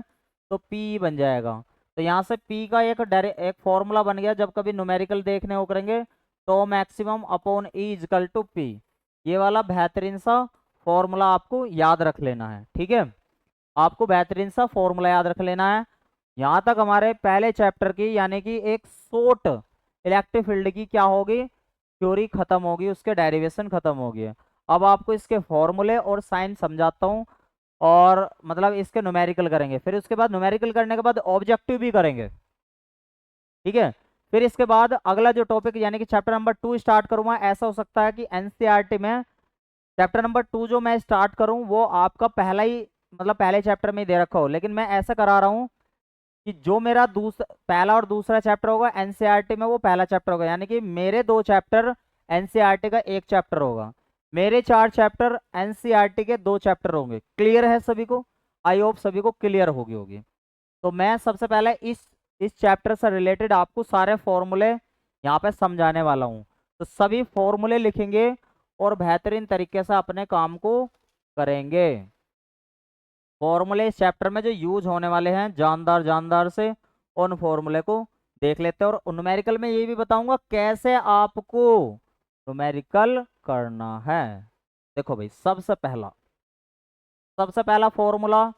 Speaker 1: तो पी बन जाएगा। तो यहाँ से पी का एक फॉर्मूला बन गया, जब कभी न्यूमेरिकल देखने हो करेंगे, tau maximum upon E is equal to P. ये वाला बेहतरीन सा फॉर्मूला आपको याद रख लेना है, ठीक है, आपको बेहतरीन सा फॉर्मूला याद रख लेना है। यहाँ तक हमारे पहले चैप्टर की, यानी कि एक शॉर्ट इलेक्ट्रिक फील्ड की क्या होगी, थ्योरी खत्म होगी, उसके डेरिवेशन खत्म होगी। अब आपको इसके फॉर्मूले और साइन समझाता हूँ, और मतलब इसके न्यूमेरिकल करेंगे, फिर उसके बाद न्यूमेरिकल करने के बाद ऑब्जेक्टिव भी करेंगे, ठीक है। फिर इसके बाद अगला जो टॉपिक यानी कि चैप्टर नंबर 2 स्टार्ट करूंगा। ऐसा हो सकता है कि एनसीईआरटी में चैप्टर नंबर 2 जो मैं स्टार्ट करूं वो आपका पहला ही, मतलब पहले चैप्टर में ही दे रखा हो, लेकिन मैं ऐसा करा रहा हूं कि जो मेरा पहला और दूसरा चैप्टर होगा एनसीईआरटी में, वो पहला चैप्टर होगा, यानी कि मेरे 2 चैप्टर एनसीईआरटी का 1 चैप्टर होगा, मेरे 4 चैप्टर एनसीईआरटी के 2 चैप्टर होंगे। क्लियर है सभी को, आई होप सभी को क्लियर होगी। तो मैं सबसे पहले इस चैप्टर से रिलेटेड आपको सारे फॉर्मूले यहाँ पे समझाने वाला हूँ। तो सभी फॉर्मूले लिखेंगे और बेहतरीन तरीके से अपने काम को करेंगे। फॉर्मूले इस चैप्टर में जो यूज होने वाले हैं जानदार जानदार से, उन फॉर्मूले को देख लेते हैं। और न्यूमेरिकल में ये भी बताऊंगा कैसे आपको न्यूमेरिकल करना है। देखो भाई, सबसे पहला formula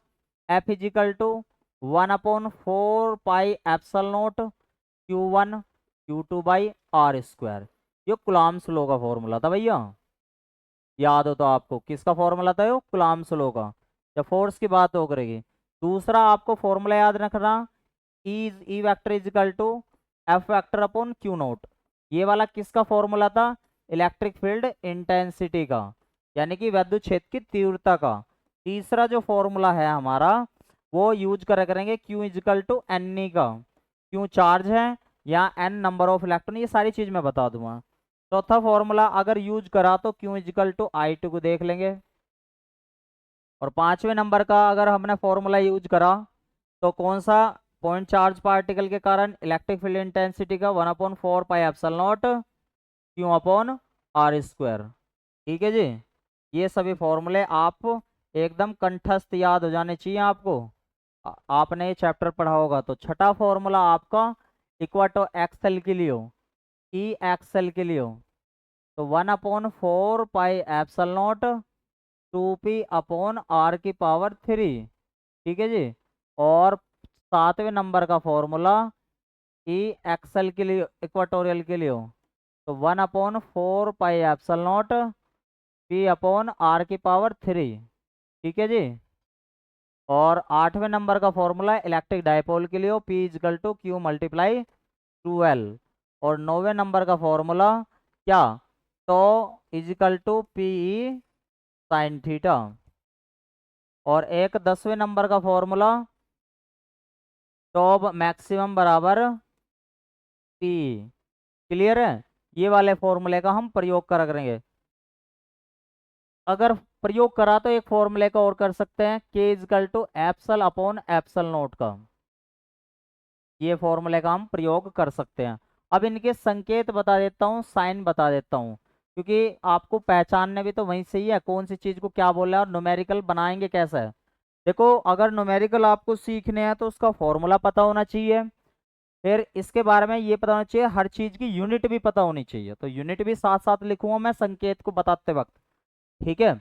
Speaker 1: F equal to 1/4 pi epsilon nought Q1 Q2/r²। ये कुलाम्स लॉ का फॉर्मूला था भैया, याद हो तो आपको। किसका फॉर्मूला था? ये कुलाम्स लॉ का, जब फोर्स की बात हो करेगी। दूसरा आपको फॉर्मूला याद रखना, E vector equal to F vector upon Q0। ये वाला किसका फॉर्मूला था? इलेक्ट्रिक फील्ड इंटेंसिटी का, यानी कि विद्युत क्षेत्र की तीव्रता का। तीसरा जो फॉर्मूला है हमारा, वो यूज करेंगे Q equal to n E का। Q चार्ज है या एन नंबर ऑफ इलेक्ट्रॉन, ये सारी चीज मैं बता दूंगा। चौथा फॉर्मूला अगर यूज करा तो Q इजिकल टू I2 को देख लेंगे। और पांचवें नंबर का अगर हमने फॉर्मूला यूज करा तो कौन सा? पॉइंट चार्ज पार्टिकल के कारण इलेक्ट्रिक फील्ड इंटेंसिटी का 1/4 पाई एप्सिलॉन नॉट Q/r²। ठीक है जी। ये सभी फॉर्मूले आप एकदम कंठस्थ याद हो जाने चाहिए आपको। आपने ये चैप्टर पढ़ा होगा। तो छठा फॉर्मूला आपका इक्वाटो एक्सल के लिए हो, ई एक्सल के लिए हो, तो 1/4 पाई एप्सिलॉन नॉट 2p/r⁻³ ठीक है जी। और सातवें नंबर का फॉर्मूला ई एक्सल के लिए, इक्वाटोरियल के लिए हो, तो 1/4 पाई एप्सिलॉन नॉट p/r⁻³ ठीक है जी। और आठवें नंबर का फॉर्मूला इलेक्ट्रिक डायपोल के लिए हो, p इजकल टू Q×2L। और नौवें नंबर का फॉर्मूला क्या? तो equal to PE sine theta. और एक 10वें नंबर का फॉर्मूला टॉप मैक्सिमम बराबर P। क्लियर है? ये वाले फॉर्मूले का हम प्रयोग करेंगे। अगर प्रयोग करा तो एक फॉर्मूले का और कर सकते हैं, K equal to epsilon upon epsilon nought का। ये फॉर्मूले का हम प्रयोग कर सकते हैं। अब इनके संकेत बता देता हूँ, साइन बता देता हूँ, क्योंकि आपको पहचानने भी तो वहीं से ही है कौन सी चीज को क्या बोला है और न्यूमेरिकल बनाएंगे कैसे है। देखो, अगर न्यूमेरिकल आपको सीखने हैं तो उसका फॉर्मूला पता होना चाहिए, फिर इसके बारे में ये पता होना चाहिए, हर चीज की यूनिट भी पता होनी चाहिए। तो यूनिट भी साथ साथ लिखूंगा मैं संकेत को बताते वक्त। ठीक है।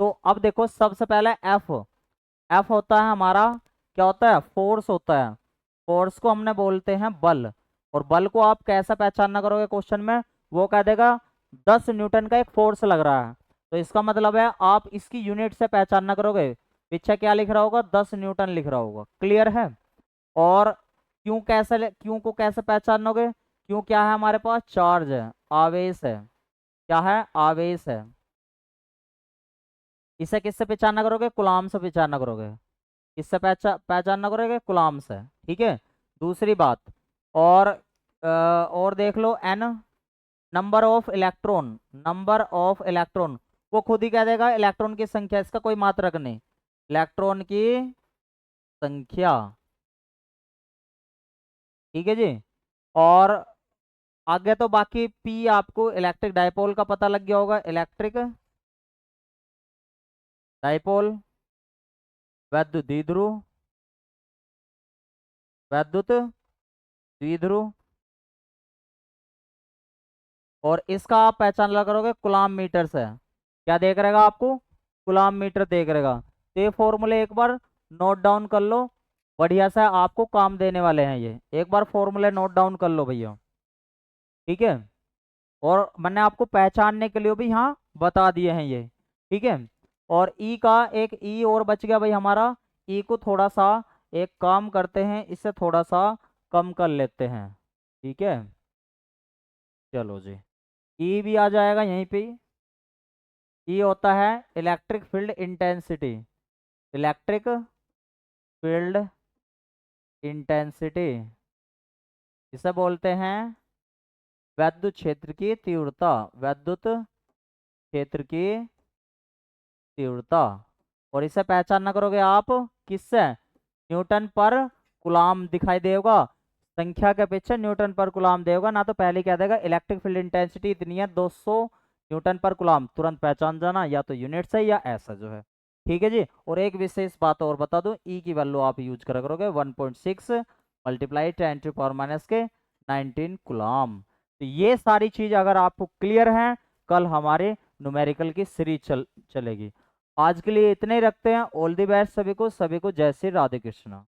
Speaker 1: तो अब देखो, सबसे पहले एफ। एफ होता है हमारा, क्या होता है? फोर्स होता है। फोर्स को हमने बोलते हैं बल। और बल को आप कैसा पहचानना करोगे क्वेश्चन में? वो कह देगा 10 न्यूटन का एक फोर्स लग रहा है, तो इसका मतलब है आप इसकी यूनिट से पहचानना करोगे। पीछे क्या लिख रहा होगा? 10 न्यूटन लिख रहा होगा। क्लियर है? और क्यों क्यों को कैसे पहचानोगे? क्यों क्या है हमारे पास? चार्ज है, आवेश है। क्या है? आवेश है। इसे किससे पहचानना करोगे? कुलाम से पहचानना करोगे। किससे पहचानना करोगे? कुलाम से। ठीक है। दूसरी बात, और और देख लो, एन नंबर ऑफ इलेक्ट्रॉन वो खुद ही कह देगा इलेक्ट्रॉन की संख्या, इसका कोई मात्रक नहीं, इलेक्ट्रॉन की संख्या। ठीक है जी। और आगे तो बाकी पी आपको इलेक्ट्रिक डायपोल का पता लग गया होगा। इलेक्ट्रिक डायपोल, वैद्युत द्विध्रुव, वैद्युत द्विध्रुव। और इसका आप पहचान लगा करोगे कूलाम मीटर से। क्या देख रहेगा आपको? कूलाम मीटर देख रहेगा। तो ये फॉर्मूले एक बार नोट डाउन कर लो, बढ़िया से आपको काम देने वाले हैं ये। एक बार फॉर्मूले नोट डाउन कर लो भैया। ठीक है। और मैंने आपको पहचानने के लिए भी यहाँ बता दिए हैं ये। ठीक है। और ई का एक ई और बच गया भाई हमारा। ई को थोड़ा सा एक काम करते हैं, इससे थोड़ा सा कम कर लेते हैं। ठीक है। चलो जी, ई भी आ जाएगा यहीं पे। ई होता है electric field intensity. Electric field intensity, इसे बोलते हैं वैद्युत क्षेत्र की तीव्रता। वैद्युत क्षेत्र की तीव्रता। और इसे पहचानना करोगे आप किससे? न्यूटन पर कूलाम दिखाई देगा। संख्या के अपेक्षा न्यूटन पर कूलाम देगा ना, तो पहले क्या देगा, इलेक्ट्रिक फील्ड इंटेंसिटी इतनी है 200 न्यूटन पर कूलाम, तुरंत पहचान जाना या तो यूनिट से या ऐसा जो है। ठीक है जी। और एक विशेष बात और बता दूं, ई की वैल्यू आप यूज करा करोगे 1.6 मल्टीप्लाई 10⁻⁻⁹ कूलाम। तो ये सारी चीज अगर आपको क्लियर है, कल हमारे न्यूमेरिकल की सीरीज चलेगी। आज के लिए इतने ही रखते हैं। ऑल द बेस्ट सभी को, जय श्री राधे कृष्णा।